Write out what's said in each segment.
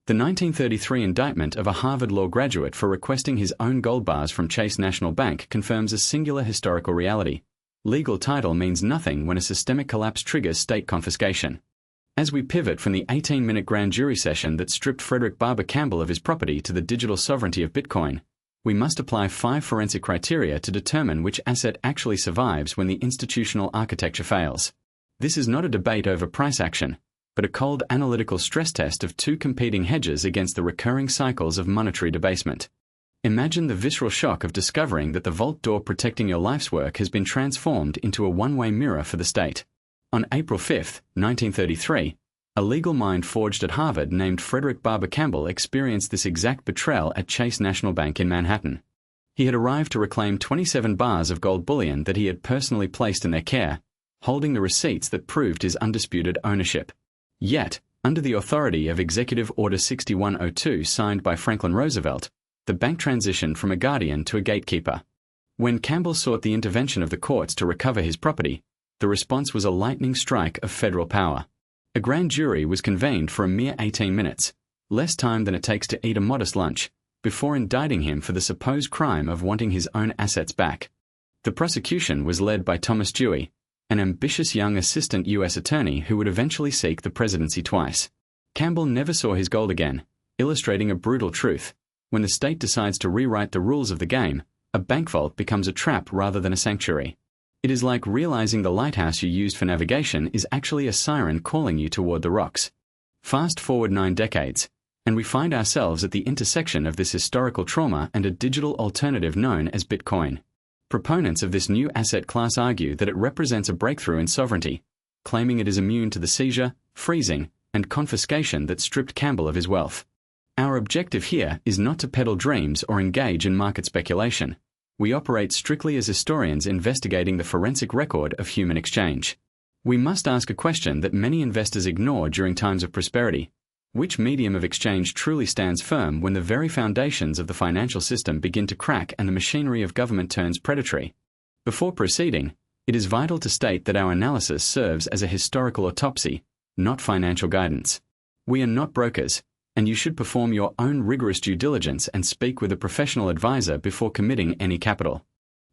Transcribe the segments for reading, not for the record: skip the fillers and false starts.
The 1933 indictment of a Harvard Law graduate for requesting his own gold bars from Chase National Bank confirms a singular historical reality. Legal title means nothing when a systemic collapse triggers state confiscation. As we pivot from the 18-minute grand jury session that stripped Frederick Barber Campbell of his property to the digital sovereignty of Bitcoin, we must apply 5 forensic criteria to determine which asset actually survives when the institutional architecture fails. This is not a debate over price action, but a cold analytical stress test of 2 competing hedges against the recurring cycles of monetary debasement. Imagine the visceral shock of discovering that the vault door protecting your life's work has been transformed into a one-way mirror for the state. On April 5, 1933, a legal mind forged at Harvard named Frederick Barber Campbell experienced this exact betrayal at Chase National Bank in Manhattan. He had arrived to reclaim 27 bars of gold bullion that he had personally placed in their care, holding the receipts that proved his undisputed ownership. Yet, under the authority of Executive Order 6102 signed by Franklin Roosevelt, the bank transitioned from a guardian to a gatekeeper. When Campbell sought the intervention of the courts to recover his property, the response was a lightning strike of federal power. A grand jury was convened for a mere 18 minutes, less time than it takes to eat a modest lunch, before indicting him for the supposed crime of wanting his own assets back. The prosecution was led by Thomas Dewey, an ambitious young assistant U.S. attorney who would eventually seek the presidency twice. Campbell never saw his gold again, illustrating a brutal truth. When the state decides to rewrite the rules of the game, a bank vault becomes a trap rather than a sanctuary. It is like realizing the lighthouse you used for navigation is actually a siren calling you toward the rocks. Fast forward 9 decades, and we find ourselves at the intersection of this historical trauma and a digital alternative known as Bitcoin. Proponents of this new asset class argue that it represents a breakthrough in sovereignty, claiming it is immune to the seizure, freezing, and confiscation that stripped Campbell of his wealth. Our objective here is not to peddle dreams or engage in market speculation. We operate strictly as historians investigating the forensic record of human exchange. We must ask a question that many investors ignore during times of prosperity. Which medium of exchange truly stands firm when the very foundations of the financial system begin to crack and the machinery of government turns predatory? Before proceeding, it is vital to state that our analysis serves as a historical autopsy, not financial guidance. We are not brokers, and you should perform your own rigorous due diligence and speak with a professional advisor before committing any capital.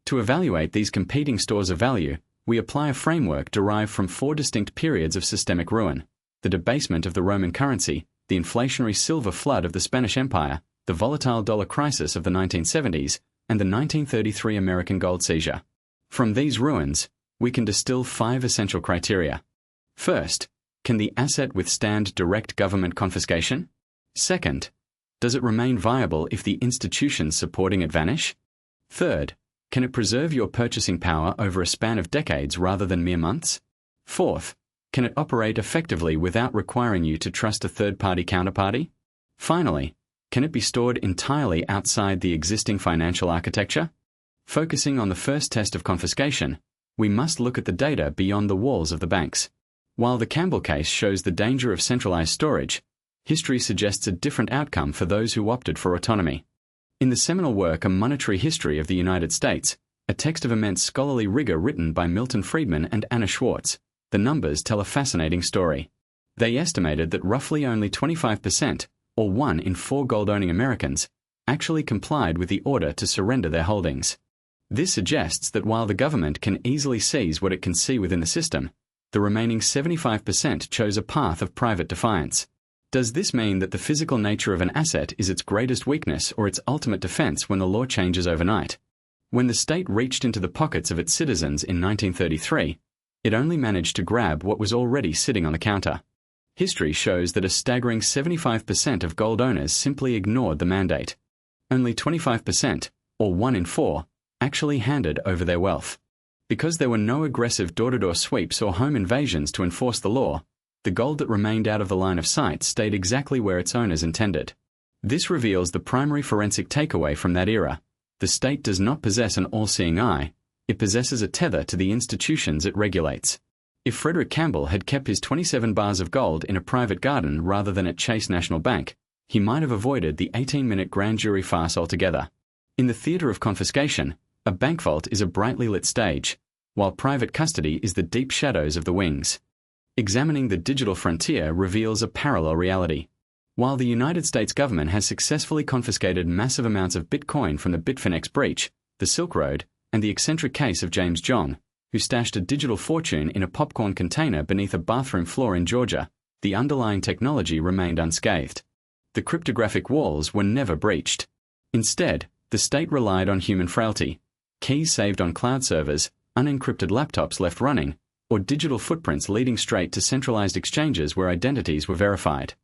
To evaluate these competing stores of value, we apply a framework derived from 4 distinct periods of systemic ruin: the debasement of the Roman currency, the inflationary silver flood of the Spanish Empire, the volatile dollar crisis of the 1970s, and the 1933 American gold seizure. From these ruins, we can distill 5 essential criteria. First, can the asset withstand direct government confiscation? Second, does it remain viable if the institutions supporting it vanish? Third, can it preserve your purchasing power over a span of decades rather than mere months? Fourth, can it operate effectively without requiring you to trust a third-party counterparty? Finally, can it be stored entirely outside the existing financial architecture? Focusing on the first test of confiscation, we must look at the data beyond the walls of the banks. While the Campbell case shows the danger of centralized storage, history suggests a different outcome for those who opted for autonomy. In the seminal work A Monetary History of the United States, a text of immense scholarly rigor written by Milton Friedman and Anna Schwartz, the numbers tell a fascinating story. They estimated that roughly only 25%, or 1 in 4 gold-owning Americans, actually complied with the order to surrender their holdings. This suggests that while the government can easily seize what it can see within the system, the remaining 75% chose a path of private defiance. Does this mean that the physical nature of an asset is its greatest weakness or its ultimate defense when the law changes overnight? When the state reached into the pockets of its citizens in 1933, it only managed to grab what was already sitting on the counter. History shows that a staggering 75% of gold owners simply ignored the mandate. Only 25%, or 1 in 4, actually handed over their wealth. Because there were no aggressive door-to-door sweeps or home invasions to enforce the law, the gold that remained out of the line of sight stayed exactly where its owners intended. This reveals the primary forensic takeaway from that era. The state does not possess an all-seeing eye, it possesses a tether to the institutions it regulates. If Frederick Campbell had kept his 27 bars of gold in a private garden rather than at Chase National Bank, he might have avoided the 18-minute grand jury farce altogether. In the theater of confiscation, a bank vault is a brightly lit stage, while private custody is the deep shadows of the wings. Examining the digital frontier reveals a parallel reality. While the United States government has successfully confiscated massive amounts of Bitcoin from the Bitfinex breach, the Silk Road, and the eccentric case of James Jong, who stashed a digital fortune in a popcorn container beneath a bathroom floor in Georgia, the underlying technology remained unscathed. The cryptographic walls were never breached. Instead, the state relied on human frailty, keys saved on cloud servers, unencrypted laptops left running, or digital footprints leading straight to centralized exchanges where identities were verified.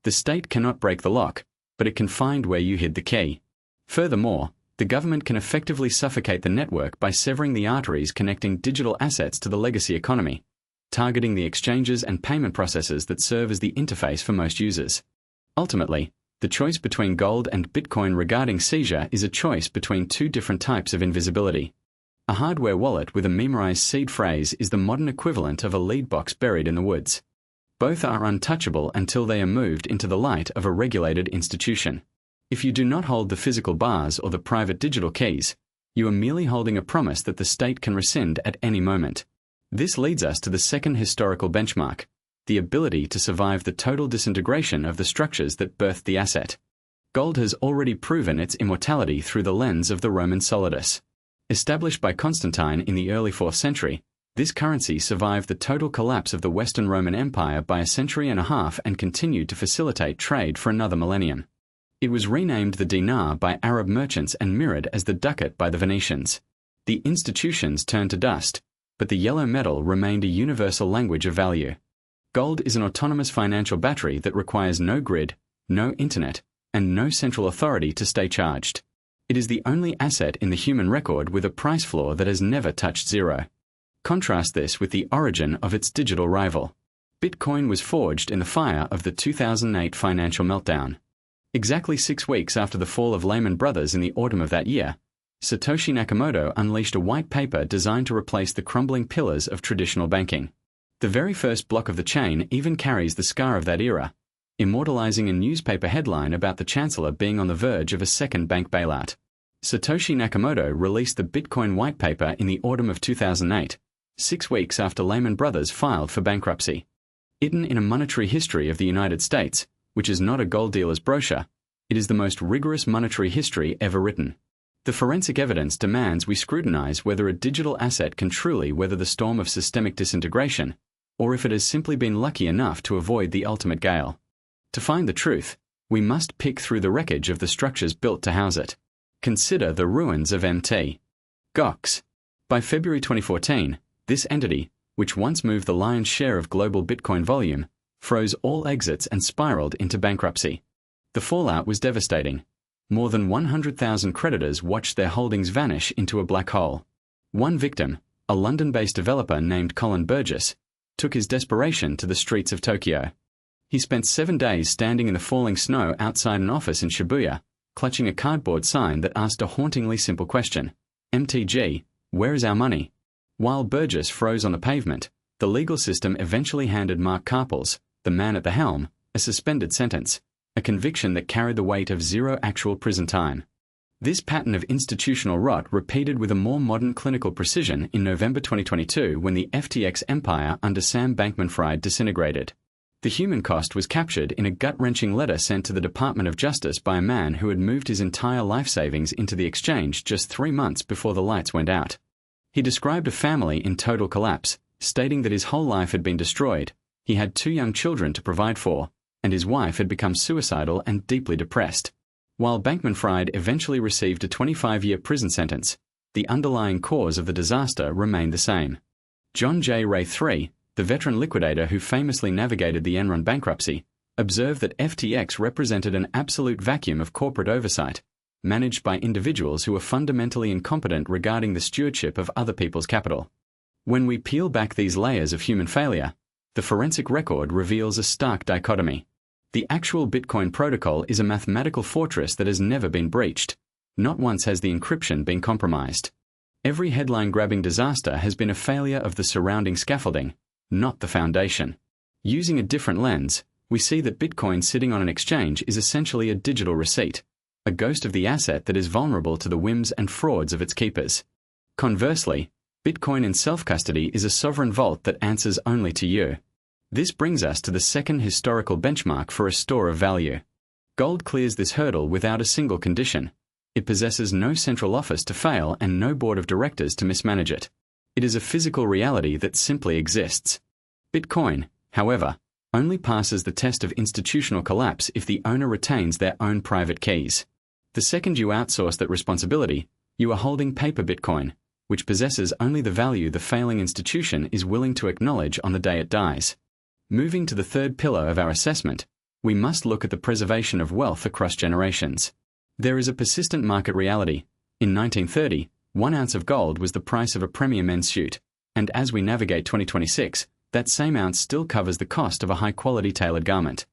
The state cannot break the lock, but it can find where you hid the key. Furthermore, the government can effectively suffocate the network by severing the arteries connecting digital assets to the legacy economy, targeting the exchanges and payment processes that serve as the interface for most users. Ultimately, the choice between gold and Bitcoin regarding seizure is a choice between two different types of invisibility. A hardware wallet with a memorized seed phrase is the modern equivalent of a lead box buried in the woods. Both are untouchable until they are moved into the light of a regulated institution. If you do not hold the physical bars or the private digital keys, you are merely holding a promise that the state can rescind at any moment. This leads us to the second historical benchmark, the ability to survive the total disintegration of the structures that birthed the asset. Gold has already proven its immortality through the lens of the Roman solidus. Established by Constantine in the early 4th century, this currency survived the total collapse of the Western Roman Empire by a century and a half and continued to facilitate trade for another millennium. It was renamed the dinar by Arab merchants and mirrored as the ducat by the Venetians. The institutions turned to dust, but the yellow metal remained a universal language of value. Gold is an autonomous financial battery that requires no grid, no internet, and no central authority to stay charged. It is the only asset in the human record with a price floor that has never touched zero. Contrast this with the origin of its digital rival. Bitcoin was forged in the fire of the 2008 financial meltdown. Exactly 6 weeks after the fall of Lehman Brothers in the autumn of that year, Satoshi Nakamoto unleashed a white paper designed to replace the crumbling pillars of traditional banking. The very first block of the chain even carries the scar of that era, immortalizing a newspaper headline about the chancellor being on the verge of a second bank bailout. Satoshi Nakamoto released the Bitcoin white paper in the autumn of 2008, 6 weeks after Lehman Brothers filed for bankruptcy. Hidden in a monetary history of the United States, which is not a gold dealer's brochure, it is the most rigorous monetary history ever written. The forensic evidence demands we scrutinize whether a digital asset can truly weather the storm of systemic disintegration, or if it has simply been lucky enough to avoid the ultimate gale. To find the truth, we must pick through the wreckage of the structures built to house it. Consider the ruins of Mt. Gox. By February 2014, this entity, which once moved the lion's share of global Bitcoin volume, froze all exits and spiraled into bankruptcy. The fallout was devastating. More than 100,000 creditors watched their holdings vanish into a black hole. One victim, a London-based developer named Colin Burgess, took his desperation to the streets of Tokyo. He spent 7 days standing in the falling snow outside an office in Shibuya, clutching a cardboard sign that asked a hauntingly simple question: MTG, where is our money? While Burgess froze on the pavement, the legal system eventually handed Mark Karpels, the man at the helm, a suspended sentence, a conviction that carried the weight of 0 actual prison time. This pattern of institutional rot repeated with a more modern clinical precision in November 2022 when the FTX empire under Sam Bankman-Fried disintegrated. The human cost was captured in a gut-wrenching letter sent to the Department of Justice by a man who had moved his entire life savings into the exchange just 3 months before the lights went out. He described a family in total collapse, stating that his whole life had been destroyed, he had 2 young children to provide for, and his wife had become suicidal and deeply depressed. While Bankman-Fried eventually received a 25-year prison sentence, the underlying cause of the disaster remained the same. John J. Ray III, the veteran liquidator who famously navigated the Enron bankruptcy, observed that FTX represented an absolute vacuum of corporate oversight, managed by individuals who were fundamentally incompetent regarding the stewardship of other people's capital. When we peel back these layers of human failure, the forensic record reveals a stark dichotomy. The actual Bitcoin protocol is a mathematical fortress that has never been breached. Not once has the encryption been compromised. Every headline-grabbing disaster has been a failure of the surrounding scaffolding, not the foundation. Using a different lens, we see that Bitcoin sitting on an exchange is essentially a digital receipt, a ghost of the asset that is vulnerable to the whims and frauds of its keepers. Conversely, Bitcoin in self-custody is a sovereign vault that answers only to you. This brings us to the second historical benchmark for a store of value. Gold clears this hurdle without a single condition. It possesses no central office to fail and no board of directors to mismanage it. It is a physical reality that simply exists. Bitcoin, however, only passes the test of institutional collapse if the owner retains their own private keys. The second you outsource that responsibility, you are holding paper Bitcoin, which possesses only the value the failing institution is willing to acknowledge on the day it dies. Moving to the third pillar of our assessment, we must look at the preservation of wealth across generations. There is a persistent market reality. In 1930, 1 ounce of gold was the price of a premier men's suit, and as we navigate 2026, that same ounce still covers the cost of a high-quality tailored garment.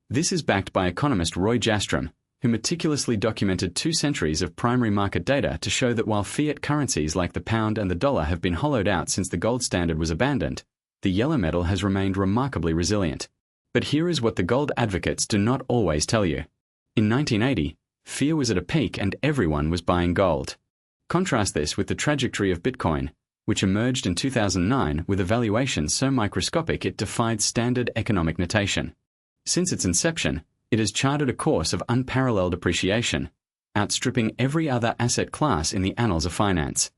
This is backed by economist Roy Jastram, who meticulously documented 2 centuries of primary market data to show that while fiat currencies like the pound and the dollar have been hollowed out since the gold standard was abandoned, the yellow metal has remained remarkably resilient. But here is what the gold advocates do not always tell you. In 1980, fear was at a peak and everyone was buying gold. Contrast this with the trajectory of Bitcoin, which emerged in 2009 with a valuation so microscopic it defied standard economic notation. Since its inception, it has charted a course of unparalleled appreciation, outstripping every other asset class in the annals of finance.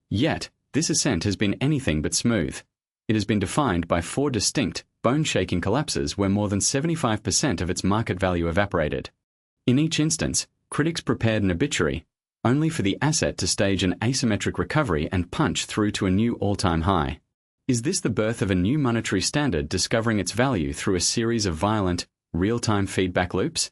Yet, this ascent has been anything but smooth. It has been defined by 4 distinct, bone-shaking collapses where more than 75% of its market value evaporated. In each instance, critics prepared an obituary, only for the asset to stage an asymmetric recovery and punch through to a new all-time high. Is this the birth of a new monetary standard discovering its value through a series of violent, real-time feedback loops?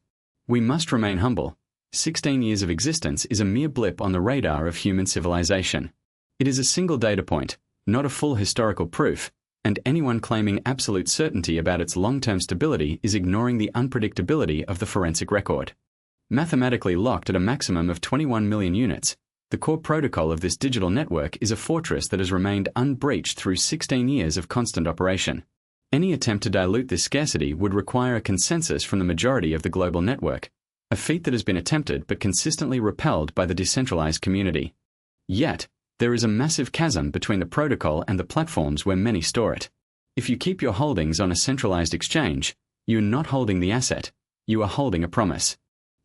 We must remain humble. 16 years of existence is a mere blip on the radar of human civilization. It is a single data point, not a full historical proof, and anyone claiming absolute certainty about its long-term stability is ignoring the unpredictability of the forensic record. Mathematically locked at a maximum of 21 million units, the core protocol of this digital network is a fortress that has remained unbreached through 16 years of constant operation. Any attempt to dilute this scarcity would require a consensus from the majority of the global network, a feat that has been attempted but consistently repelled by the decentralized community. Yet, there is a massive chasm between the protocol and the platforms where many store it. If you keep your holdings on a centralized exchange, you are not holding the asset, you are holding a promise.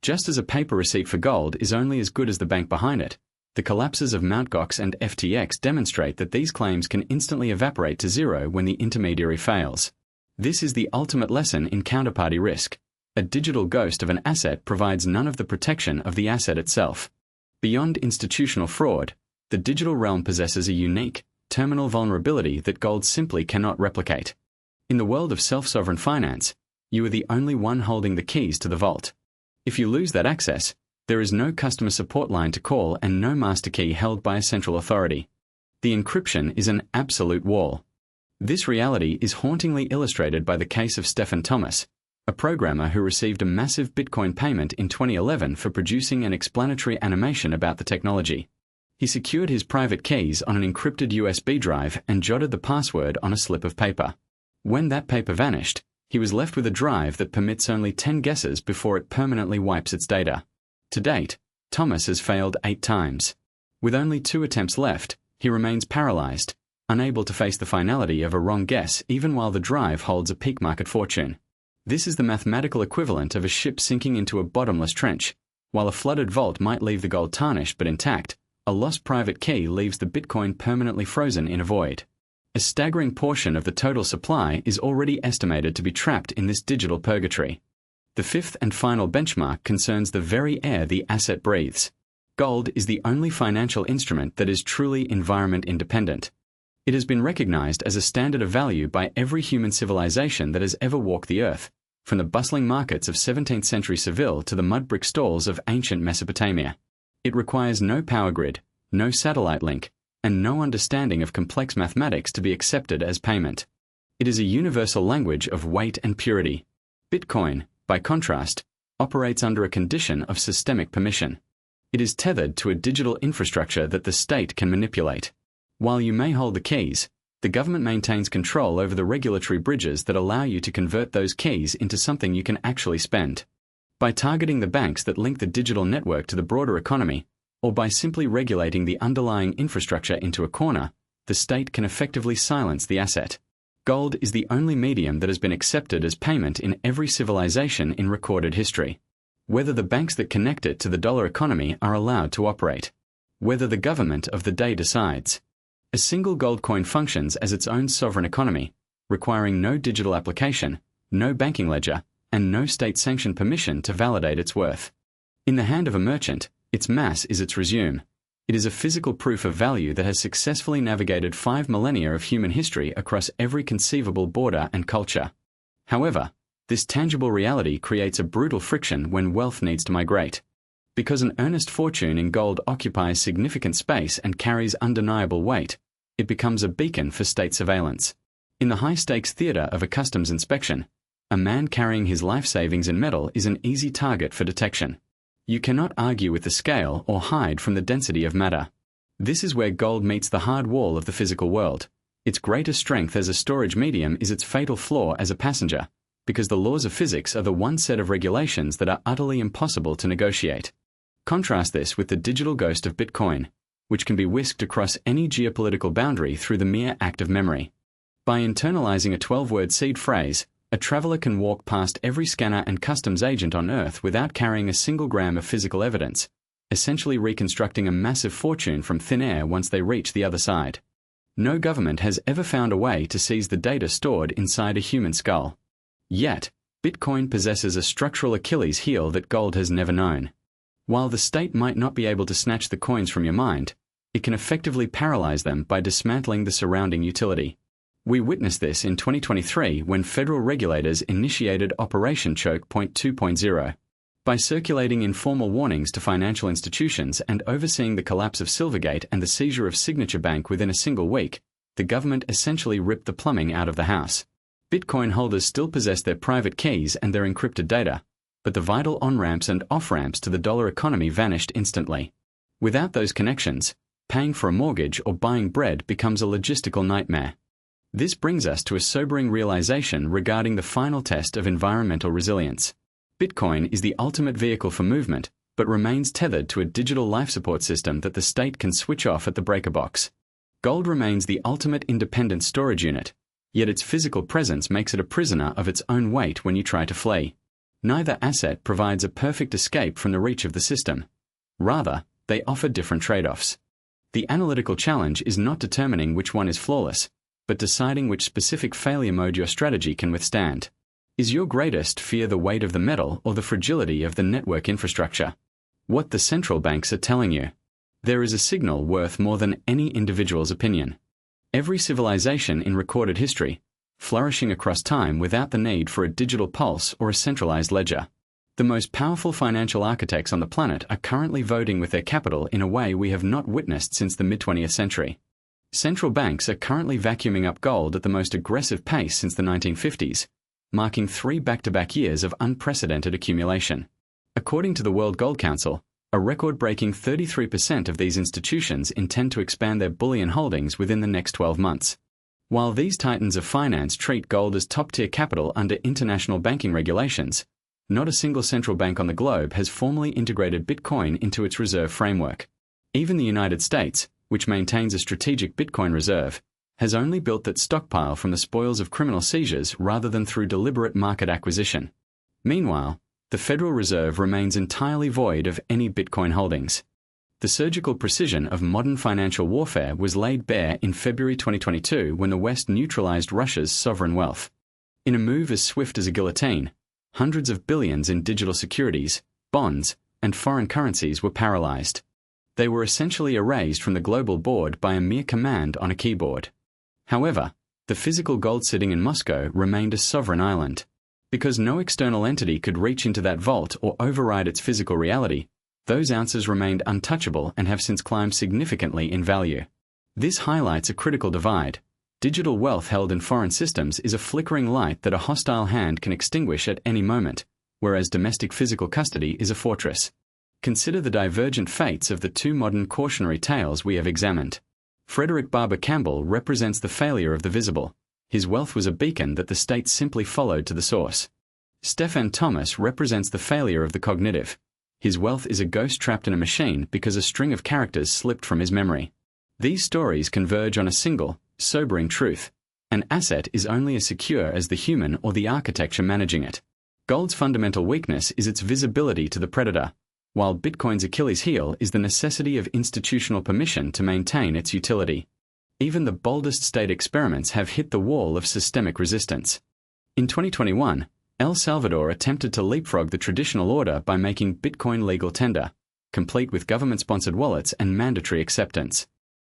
Just as a paper receipt for gold is only as good as the bank behind it, the collapses of Mt. Gox and FTX demonstrate that these claims can instantly evaporate to zero when the intermediary fails. This is the ultimate lesson in counterparty risk. A digital ghost of an asset provides none of the protection of the asset itself. Beyond institutional fraud, the digital realm possesses a unique, terminal vulnerability that gold simply cannot replicate. In the world of self-sovereign finance, you are the only one holding the keys to the vault. If you lose that access, there is no customer support line to call and no master key held by a central authority. The encryption is an absolute wall. This reality is hauntingly illustrated by the case of Stephen Thomas, a programmer who received a massive Bitcoin payment in 2011 for producing an explanatory animation about the technology. He secured his private keys on an encrypted USB drive and jotted the password on a slip of paper. When that paper vanished, he was left with a drive that permits only 10 guesses before it permanently wipes its data. To date, Thomas has failed 8 times. With only 2 attempts left, he remains paralyzed, unable to face the finality of a wrong guess even while the drive holds a peak market fortune. This is the mathematical equivalent of a ship sinking into a bottomless trench. While a flooded vault might leave the gold tarnished but intact, a lost private key leaves the Bitcoin permanently frozen in a void. A staggering portion of the total supply is already estimated to be trapped in this digital purgatory. The fifth and final benchmark concerns the very air the asset breathes. Gold is the only financial instrument that is truly environment independent. It has been recognized as a standard of value by every human civilization that has ever walked the earth, from the bustling markets of 17th century Seville to the mud brick stalls of ancient Mesopotamia. It requires no power grid, no satellite link, and no understanding of complex mathematics to be accepted as payment. It is a universal language of weight and purity. Bitcoin, by contrast, operates under a condition of systemic permission. It is tethered to a digital infrastructure that the state can manipulate. While you may hold the keys, the government maintains control over the regulatory bridges that allow you to convert those keys into something you can actually spend. By targeting the banks that link the digital network to the broader economy, or by simply regulating the underlying infrastructure into a corner, the state can effectively silence the asset. Gold is the only medium that has been accepted as payment in every civilization in recorded history. Whether the banks that connect it to the dollar economy are allowed to operate. Whether the government of the day decides. A single gold coin functions as its own sovereign economy, requiring no digital application, no banking ledger, and no state-sanctioned permission to validate its worth. In the hand of a merchant, its mass is its resume. It is a physical proof of value that has successfully navigated 5 millennia of human history across every conceivable border and culture. However, this tangible reality creates a brutal friction when wealth needs to migrate. Because an earnest fortune in gold occupies significant space and carries undeniable weight, it becomes a beacon for state surveillance. In the high-stakes theater of a customs inspection, a man carrying his life savings in metal is an easy target for detection. You cannot argue with the scale or hide from the density of matter. This is where gold meets the hard wall of the physical world. Its greatest strength as a storage medium is its fatal flaw as a passenger, because the laws of physics are the one set of regulations that are utterly impossible to negotiate. Contrast this with the digital ghost of Bitcoin, which can be whisked across any geopolitical boundary through the mere act of memory. By internalizing a 12-word seed phrase, a traveler can walk past every scanner and customs agent on Earth without carrying a single gram of physical evidence, essentially reconstructing a massive fortune from thin air once they reach the other side. No government has ever found a way to seize the data stored inside a human skull. Yet, Bitcoin possesses a structural Achilles heel that gold has never known. While the state might not be able to snatch the coins from your mind, it can effectively paralyze them by dismantling the surrounding utility. We witnessed this in 2023 when federal regulators initiated Operation Choke Point 2.0. By circulating informal warnings to financial institutions and overseeing the collapse of Silvergate and the seizure of Signature Bank within a single week, the government essentially ripped the plumbing out of the house. Bitcoin holders still possess their private keys and their encrypted data, but the vital on-ramps and off-ramps to the dollar economy vanished instantly. Without those connections, paying for a mortgage or buying bread becomes a logistical nightmare. This brings us to a sobering realization regarding the final test of environmental resilience. Bitcoin is the ultimate vehicle for movement, but remains tethered to a digital life support system that the state can switch off at the breaker box. Gold remains the ultimate independent storage unit, yet its physical presence makes it a prisoner of its own weight when you try to flee. Neither asset provides a perfect escape from the reach of the system. Rather, they offer different trade-offs. The analytical challenge is not determining which one is flawless, but deciding which specific failure mode your strategy can withstand. Is your greatest fear the weight of the metal or the fragility of the network infrastructure? What the central banks are telling you. There is a signal worth more than any individual's opinion. Every civilization in recorded history, flourishing across time without the need for a digital pulse or a centralized ledger. The most powerful financial architects on the planet are currently voting with their capital in a way we have not witnessed since the mid-20th century. Central banks are currently vacuuming up gold at the most aggressive pace since the 1950s, marking 3 back-to-back years of unprecedented accumulation. According to the World Gold Council, a record-breaking 33% of these institutions intend to expand their bullion holdings within the next 12 months. While these titans of finance treat gold as top-tier capital under international banking regulations, not a single central bank on the globe has formally integrated Bitcoin into its reserve framework. Even the United States, which maintains a strategic Bitcoin reserve, has only built that stockpile from the spoils of criminal seizures rather than through deliberate market acquisition. Meanwhile, the Federal Reserve remains entirely void of any Bitcoin holdings. The surgical precision of modern financial warfare was laid bare in February 2022 when the West neutralized Russia's sovereign wealth. In a move as swift as a guillotine, hundreds of billions in digital securities, bonds, and foreign currencies were paralyzed. They were essentially erased from the global board by a mere command on a keyboard. However, the physical gold sitting in Moscow remained a sovereign island. Because no external entity could reach into that vault or override its physical reality, those ounces remained untouchable and have since climbed significantly in value. This highlights a critical divide. Digital wealth held in foreign systems is a flickering light that a hostile hand can extinguish at any moment, whereas domestic physical custody is a fortress. Consider the divergent fates of the 2 modern cautionary tales we have examined. Frederick Barber Campbell represents the failure of the visible. His wealth was a beacon that the state simply followed to the source. Stephen Thomas represents the failure of the cognitive. His wealth is a ghost trapped in a machine because a string of characters slipped from his memory. These stories converge on a single, sobering truth. An asset is only as secure as the human or the architecture managing it. Gold's fundamental weakness is its visibility to the predator, while Bitcoin's Achilles heel is the necessity of institutional permission to maintain its utility. Even the boldest state experiments have hit the wall of systemic resistance. In 2021, El Salvador attempted to leapfrog the traditional order by making Bitcoin legal tender, complete with government-sponsored wallets and mandatory acceptance.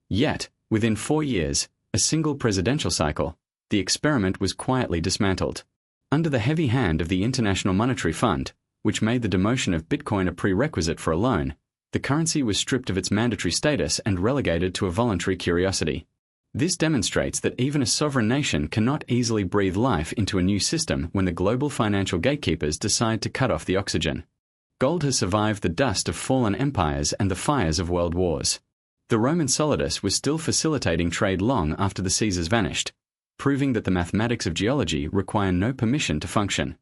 Yet, within 4 years, a single presidential cycle, the experiment was quietly dismantled. Under the heavy hand of the International Monetary Fund, which made the demotion of Bitcoin a prerequisite for a loan, the currency was stripped of its mandatory status and relegated to a voluntary curiosity. This demonstrates that even a sovereign nation cannot easily breathe life into a new system when the global financial gatekeepers decide to cut off the oxygen. Gold has survived the dust of fallen empires and the fires of world wars. The Roman solidus was still facilitating trade long after the Caesars vanished, proving that the mathematics of geology require no permission to function.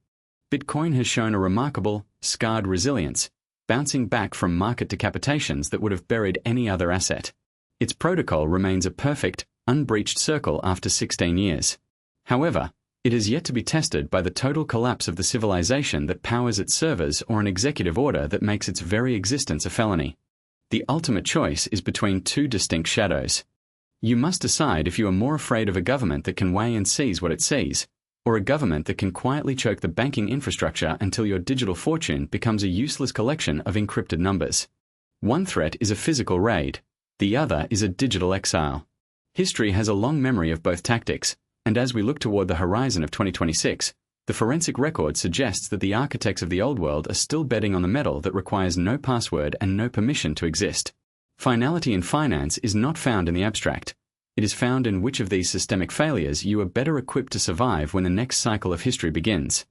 Bitcoin has shown a remarkable, scarred resilience, bouncing back from market decapitations that would have buried any other asset. Its protocol remains a perfect, unbreached circle after 16 years. However, it is yet to be tested by the total collapse of the civilization that powers its servers or an executive order that makes its very existence a felony. The ultimate choice is between two distinct shadows. You must decide if you are more afraid of a government that can weigh and seize what it sees, or a government that can quietly choke the banking infrastructure until your digital fortune becomes a useless collection of encrypted numbers. One threat is a physical raid, the other is a digital exile. History has a long memory of both tactics, and as we look toward the horizon of 2026, the forensic record suggests that the architects of the old world are still betting on the metal that requires no password and no permission to exist. Finality in finance is not found in the abstract. It is found in which of these systemic failures you are better equipped to survive when the next cycle of history begins.